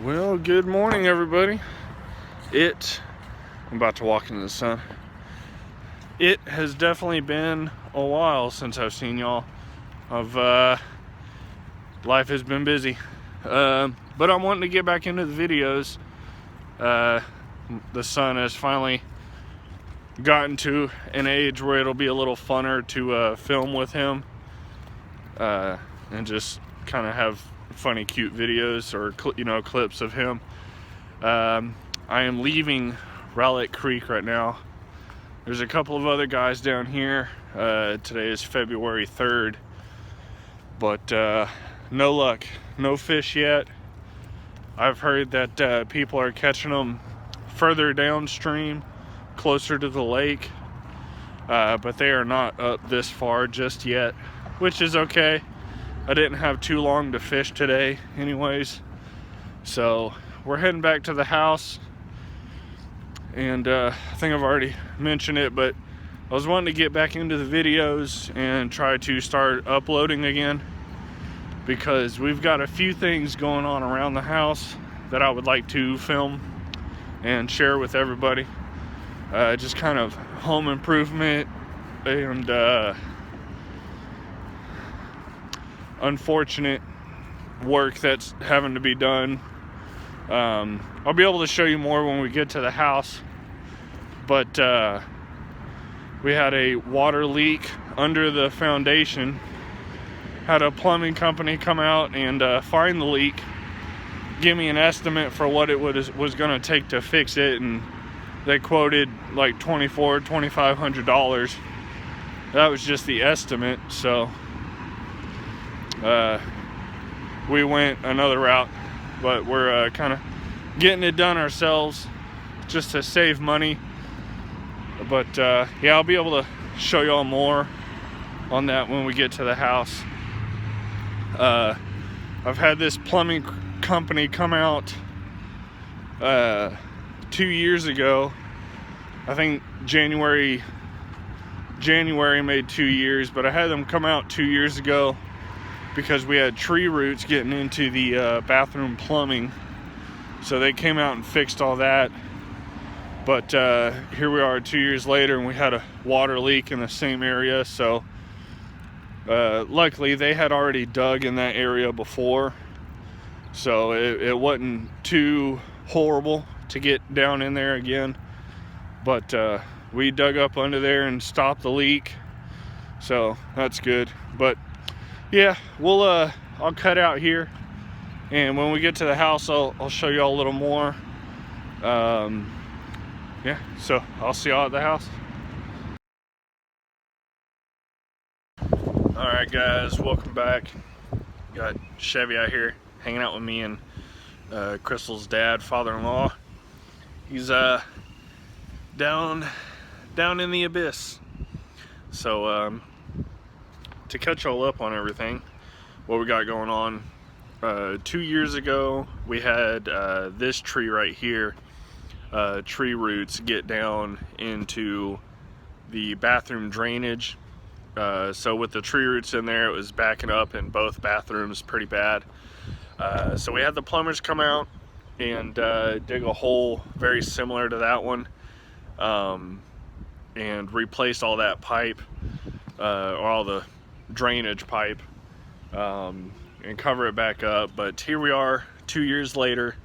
Well, good morning, everybody. I'm about to walk into the sun. It has definitely been a while since I've seen y'all. Life has been busy. But I'm wanting to get back into the videos. The son has finally gotten to an age where it'll be a little funner to film with him. And just kind of have funny, cute videos or clips of him. I am leaving Rowlett Creek right now. There's a couple of other guys down here. Today is February 3rd, but no luck, no fish yet. I've heard that people are catching them further downstream, closer to the lake, but they are not up this far just yet, which is okay. I didn't have too long to fish today anyways, so we're heading back to the house. And I think I've already mentioned it, but I was wanting to get back into the videos and try to start uploading again, because we've got a few things going on around the house that I would like to film and share with everybody. Just kind of home improvement and unfortunate work that's having to be done. I'll be able to show you more when we get to the house, but we had a water leak under the foundation. Had a plumbing company come out and find the leak, give me an estimate for what it was going to take to fix it, and they quoted like $2,400–2,500. That was just the estimate, so we went another route, but we're kind of getting it done ourselves just to save money. But yeah, I'll be able to show y'all more on that when we get to the house. I've had this plumbing company come out 2 years ago. I think January made 2 years, but I had them come out 2 years ago because we had tree roots getting into the bathroom plumbing. So they came out and fixed all that. But here we are 2 years later, and we had a water leak in the same area. So luckily they had already dug in that area before, so it wasn't too horrible to get down in there again. But we dug up under there and stopped the leak, so that's good. But yeah, I'll cut out here, and when we get to the house, I'll show you all a little more. Yeah, so I'll see y'all at the house. All right, guys, welcome back. Got Chevy out here hanging out with me and Crystal's dad, father-in-law. He's down in the abyss. So to catch all up on everything, what we got going on, 2 years ago we had this tree right here, tree roots get down into the bathroom drainage. So with the tree roots in there, it was backing up in both bathrooms pretty bad. So we had the plumbers come out and dig a hole very similar to that one, and replace all that pipe, or all the drainage pipe, and cover it back up. But here we are 2 years later.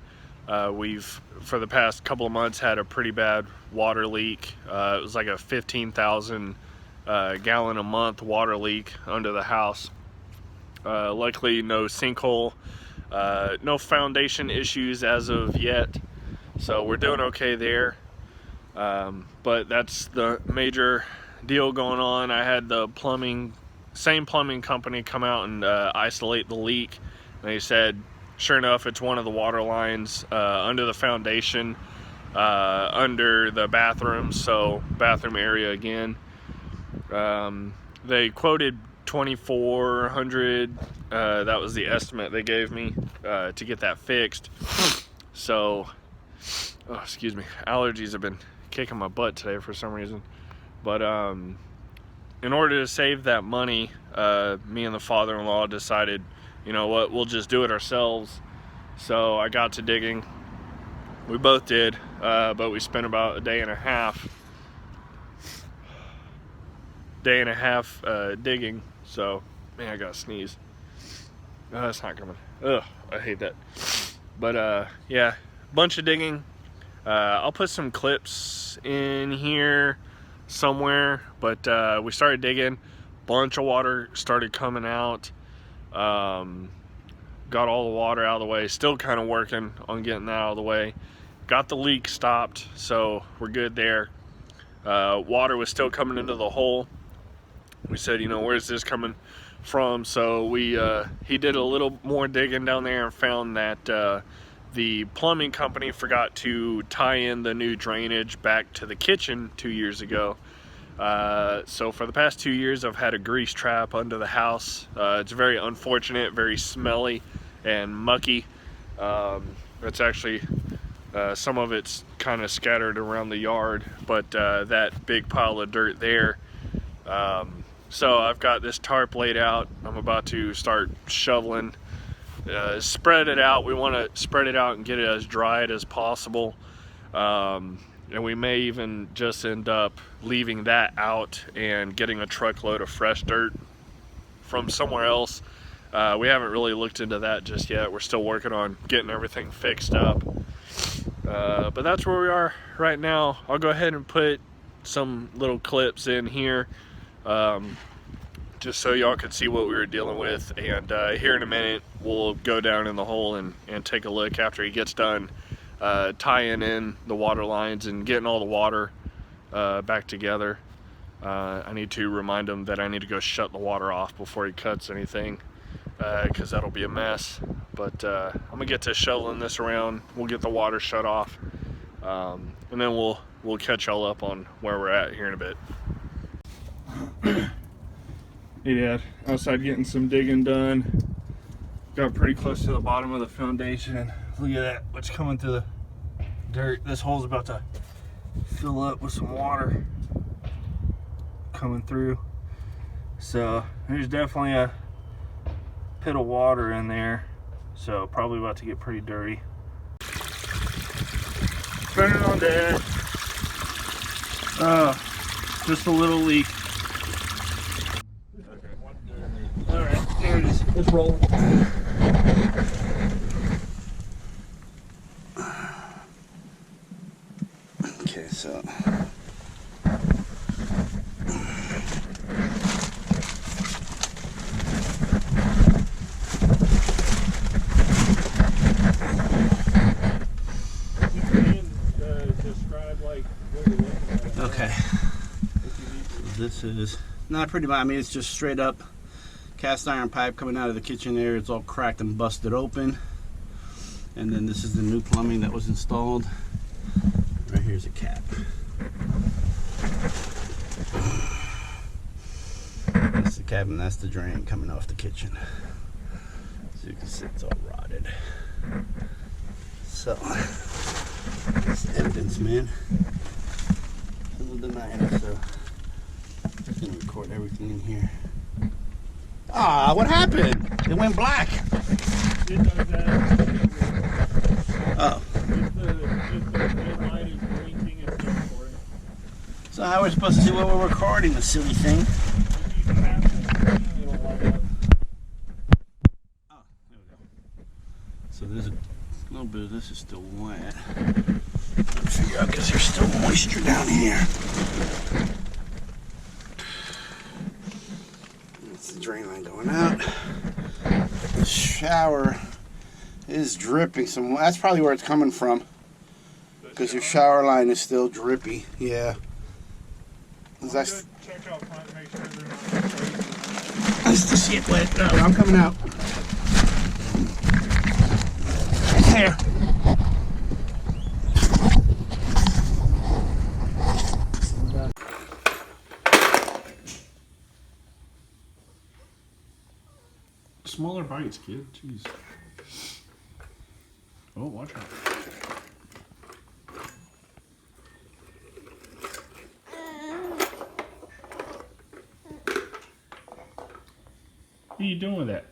We've, for the past couple of months, had a pretty bad water leak. It was like a 15,000 gallon a month water leak under the house. Luckily no sinkhole, no foundation issues as of yet, so we're doing okay there. But that's the major deal going on. I had the same plumbing company come out and isolate the leak. And they said, sure enough, it's one of the water lines under the foundation, under the bathroom, so bathroom area again. They quoted $2,400. That was the estimate they gave me to get that fixed. So, oh, excuse me, allergies have been kicking my butt today for some reason. But in order to save that money, me and the father-in-law decided, you know what, we'll just do it ourselves. So I got to digging. We both did, but we spent about a day and a half digging. So, man, I gotta sneeze. Oh, that's not coming. Ugh, I hate that. But yeah, bunch of digging. I'll put some clips in here somewhere, but we started digging. Bunch of water started coming out. Got all the water out of the way. Still kind of working on getting that out of the way. Got the leak stopped, so we're good there. Water was still coming into the hole. We said, you know, where's this coming from? So he did a little more digging down there and found that the plumbing company forgot to tie in the new drainage back to the kitchen 2 years ago. So for the past 2 years, I've had a grease trap under the house. It's very unfortunate, very smelly and mucky. It's actually, some of it's kind of scattered around the yard, but that big pile of dirt there. So I've got this tarp laid out. I'm about to start shoveling, spread it out. We want to spread it out and get it as dried as possible. And we may even just end up leaving that out and getting a truckload of fresh dirt from somewhere else. We haven't really looked into that just yet. We're still working on getting everything fixed up. But that's where we are right now. I'll go ahead and put some little clips in here, just so y'all could see what we were dealing with. And here in a minute, we'll go down in the hole and take a look after he gets done tying in the water lines and getting all the water back together. I need to remind him that I need to go shut the water off before he cuts anything, because that'll be a mess. But I'm gonna get to shoveling this around. We'll get the water shut off, and then we'll catch y'all up on where we're at here in a bit. Hey Dad, outside getting some digging done. Got pretty close to the bottom of the foundation. Look at that, what's coming through the dirt. This hole's about to fill up with some water coming through. So there's definitely a pit of water in there. So probably about to get pretty dirty. Turn it on, Dad. Just a little leak. Alright, there it is. Let's roll. Okay, so okay, so this is not pretty much, I mean, it's just straight up cast iron pipe coming out of the kitchen there. It's all cracked and busted open. And then this is the new plumbing that was installed. Right here's a cap. That's the cap, and that's the drain coming off the kitchen. So you can see it's all rotted. So, it's evidence, man. I'm gonna deny it, so I'm just gonna record everything in here. Ah, what happened? It went black. Oh. So how are we supposed to see what we're recording, the silly thing? Oh, there we go. So there's a little bit of this is still wet. I'll figure out because there's still moisture down here. That's the drain line going out. The shower is dripping some. That's probably where it's coming from. Because your shower line is still drippy. Yeah. Check out front, make sure they're not. I still see it wet. No, I'm coming out. There. Smaller bites, kid. Jeez. Oh, watch out. What are you doing with that?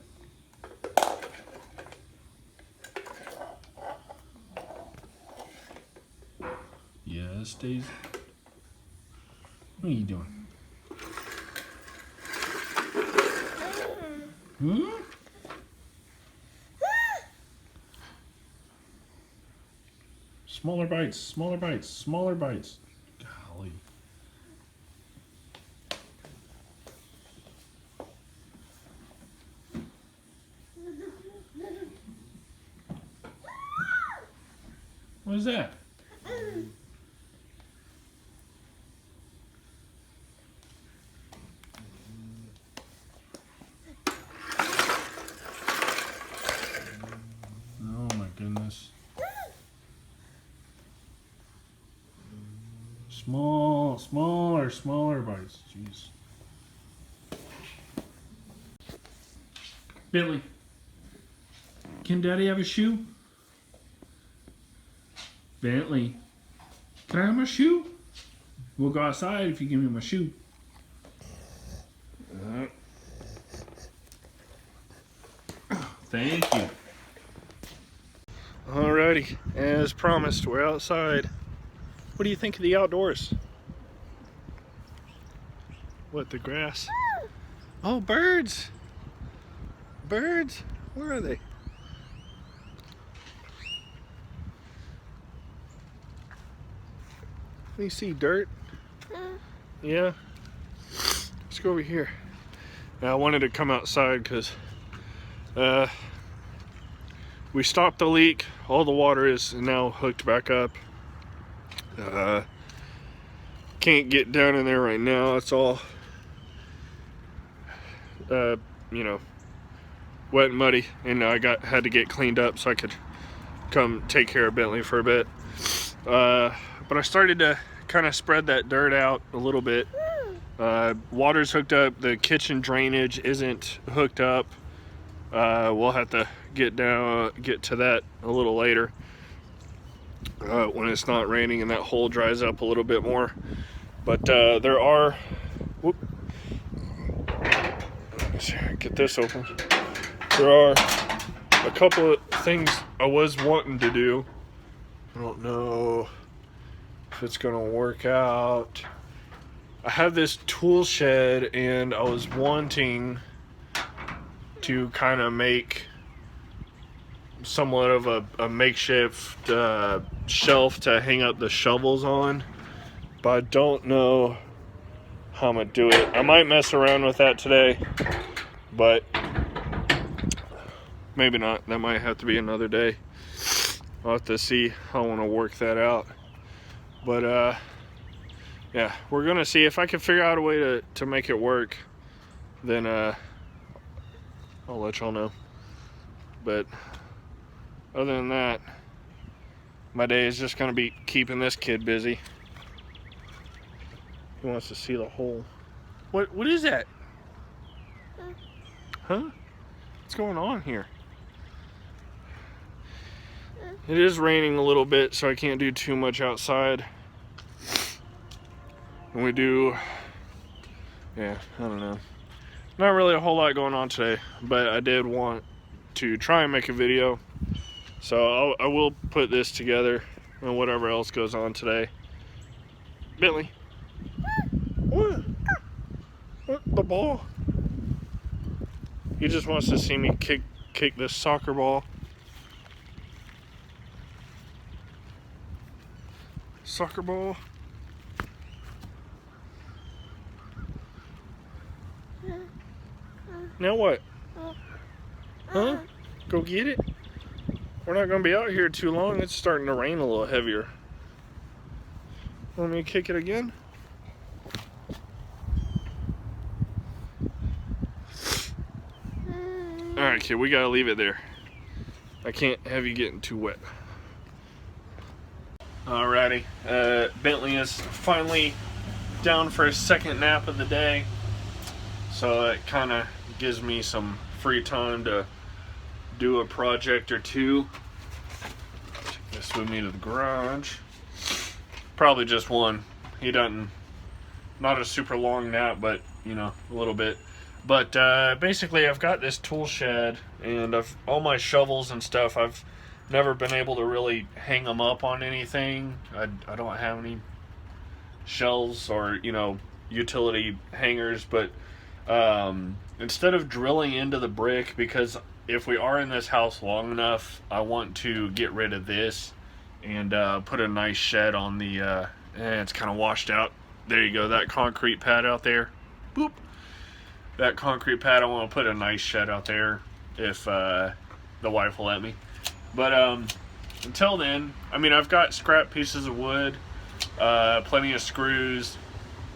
stays. What are you doing? Hmm? Smaller bites, smaller bites, smaller bites. Golly. What is that? Oh my goodness. Smaller bites. Jeez. Billy, can Daddy have a shoe? Bentley, can I have my shoe? We'll go outside if you give me my shoe. Thank you. Alrighty, as promised, we're outside. What do you think of the outdoors? What, the grass? Oh, birds! Birds? Where are they? You see dirt? Yeah? Let's go over here. Now, I wanted to come outside because we stopped the leak. All the water is now hooked back up. Can't get down in there right now. It's all, you know, wet and muddy, and I had to get cleaned up so I could come take care of Bentley for a bit. But I started to kind of spread that dirt out a little bit. Water's hooked up. The kitchen drainage isn't hooked up. We'll have to get to that a little later when it's not raining and that hole dries up a little bit more. But there are, let's see, get this open. There are a couple of things I was wanting to do. I don't know if it's gonna work out. I have this tool shed and I was wanting to kind of make somewhat of a makeshift shelf to hang up the shovels on, but I don't know how I'm gonna do it. I might mess around with that today, but maybe not. That might have to be another day. I'll have to see how I want to work that out. But yeah, we're gonna see if I can figure out a way to make it work. Then I'll let y'all know. But other than that, my day is just gonna be keeping this kid busy. He wants to see the hole. What is that? Huh? What's going on here? It is raining a little bit, so I can't do too much outside. And we do, yeah, I don't know. Not really a whole lot going on today, but I did want to try and make a video. So I will put this together and whatever else goes on today. Bentley. What? What? The ball? He just wants to see me kick this soccer ball. Soccer ball. Now what? Huh? Go get it? We're not going to be out here too long. It's starting to rain a little heavier. Want me to kick it again? Alright, kid, we got to leave it there. I can't have you getting too wet. Alrighty, Bentley is finally down for his second nap of the day, so it kind of gives me some free time to do a project or two. Take this with me to the garage. Probably just one. He doesn't, not a super long nap, but you know, a little bit. But basically I've got this tool shed and all my shovels and stuff, I've never been able to really hang them up on anything. I don't have any shelves or, you know, utility hangers, but instead of drilling into the brick, because if we are in this house long enough, I want to get rid of this and put a nice shed on the, it's kind of washed out. There you go, that concrete pad out there. Boop. That concrete pad, I want to put a nice shed out there if the wife will let me. But until then, I mean, I've got scrap pieces of wood, plenty of screws,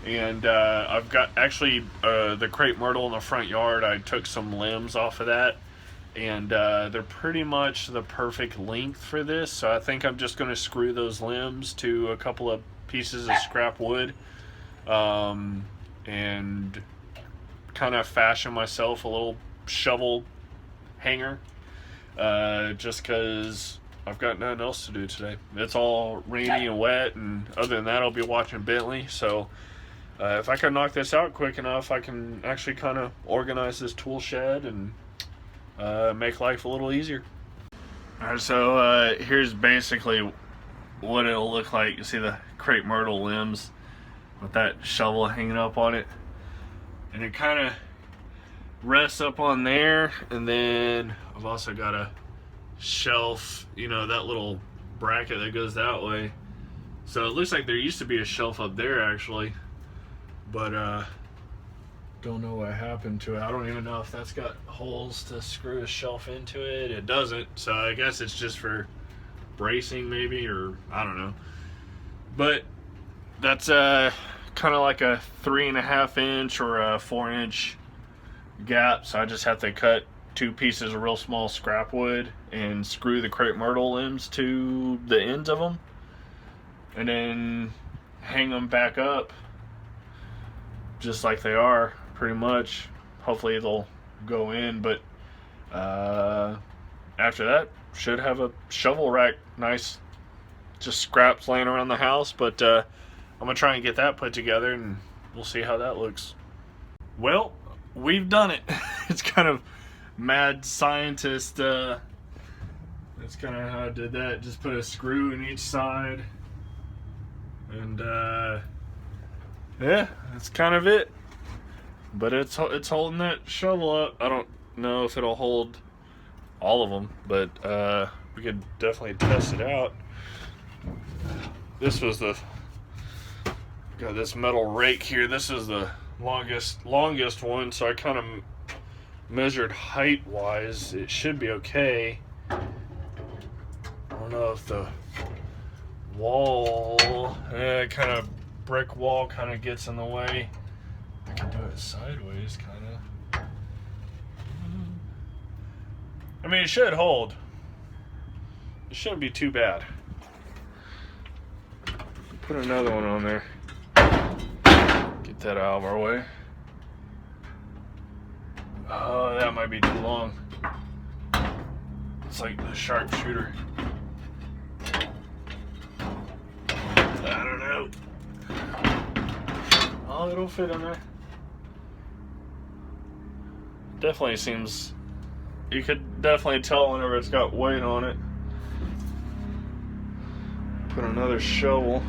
and I've got actually the crepe myrtle in the front yard. I took some limbs off of that, and they're pretty much the perfect length for this. So I think I'm just going to screw those limbs to a couple of pieces of scrap wood, and kind of fashion myself a little shovel hanger, just because I've got nothing else to do today. It's all rainy and wet, and other than that, I'll be watching Bentley. So if I can knock this out quick enough, I can actually kind of organize this tool shed and make life a little easier. Alright, so here's basically what it'll look like. You see the crepe myrtle limbs with that shovel hanging up on it, and it kind of rests up on there. And then I've also got a shelf, you know, that little bracket that goes that way. So it looks like there used to be a shelf up there actually, but don't know what happened to it. I don't even know if that's got holes to screw a shelf into it. It doesn't, so I guess it's just for bracing maybe, or I don't know. But that's kind of like a 3.5 inch or a 4 inch gap, so I just have to cut 2 pieces of real small scrap wood and screw the crepe myrtle limbs to the ends of them, and then hang them back up just like they are, pretty much. Hopefully they'll go in, but after that, should have a shovel rack. Nice, just scraps laying around the house. But I'm gonna try and get that put together, and we'll see how that looks. Well, we've done it. It's kind of mad scientist. That's kind of how I did that. Just put a screw in each side, and yeah, that's kind of it. But it's holding that shovel up. I don't know if it'll hold all of them, but we could definitely test it out. This was got this metal rake here. This is the longest one, so I kind of measured height wise. It should be okay. I don't know if the wall, kind of brick wall kind of gets in the way. I can do it sideways, kind of. I mean, it should hold. It shouldn't be too bad. Put another one on there. Get that out of our way. Oh, that might be too long. It's like the sharpshooter. I don't know. Oh, it'll fit in there. Definitely seems, you could definitely tell whenever it's got weight on it. Put another shovel.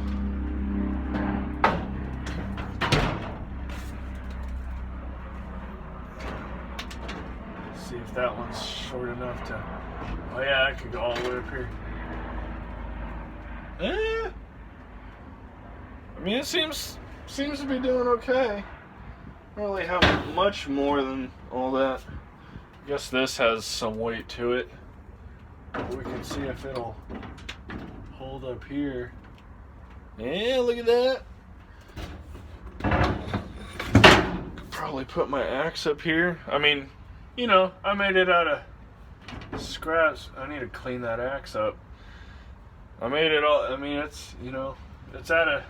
See if that one's short enough to, oh yeah, I could go all the way up here. I mean, it seems to be doing okay. I don't really have much more than all that. I guess this has some weight to it. We can see if it'll hold up here. Yeah, look at that. Could probably put my axe up here. I mean, you know, I made it out of scraps. I need to clean that axe up. I made it all, I mean, it's, you know, it's out of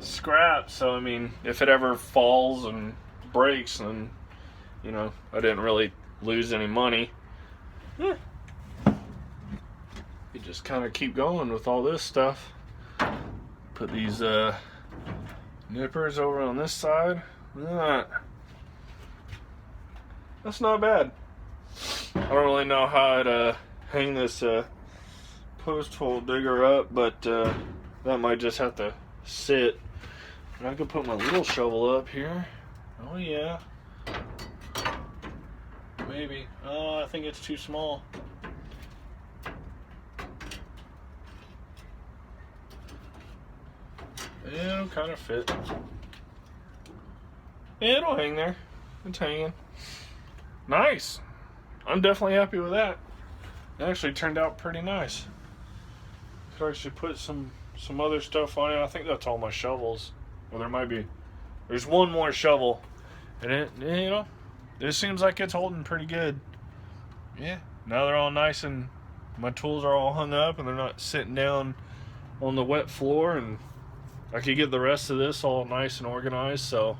scrap, so I mean, if it ever falls and breaks, then, you know, I didn't really lose any money. You just kind of keep going with all this stuff. Put these nippers over on this side. Look at that. That's not bad. I don't really know how to hang this post hole digger up, but that might just have to sit. I could put my little shovel up here. Oh yeah. Maybe. Oh, I think it's too small. It'll kind of fit. Yeah, it'll hang there. It's hanging. Nice. I'm definitely happy with that. It actually turned out pretty nice. Could actually put some other stuff on it. I think that's all my shovels. Well, there might be. There's one more shovel, and it seems like it's holding pretty good. Yeah. Now they're all nice and my tools are all hung up and they're not sitting down on the wet floor, and I could get the rest of this all nice and organized. So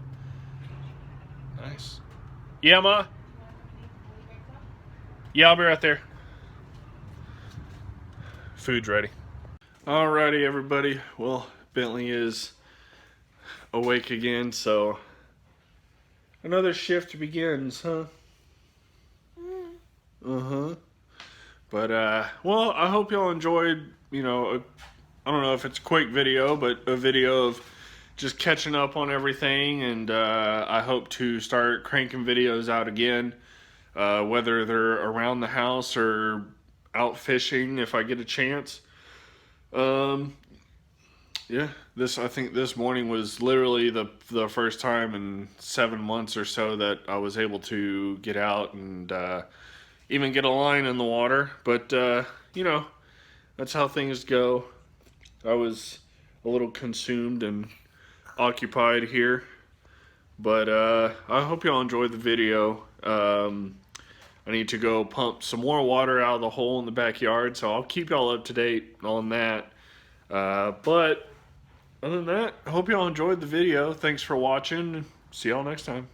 nice. Yeah, Ma. Yeah, I'll be right there. Food's ready. Alrighty, everybody. Well, Bentley is awake again, so another shift begins, huh? But well, I hope y'all enjoyed. I don't know if it's a quick video, but a video of just catching up on everything, and I hope to start cranking videos out again, whether they're around the house or out fishing if I get a chance. Yeah, I think this morning was literally the first time in 7 months or so that I was able to get out and even get a line in the water. But that's how things go. I was a little consumed and occupied here, but I hope y'all enjoyed the video. I need to go pump some more water out of the hole in the backyard, so I'll keep y'all up to date on that. But other than that, I hope y'all enjoyed the video. Thanks for watching. See y'all next time.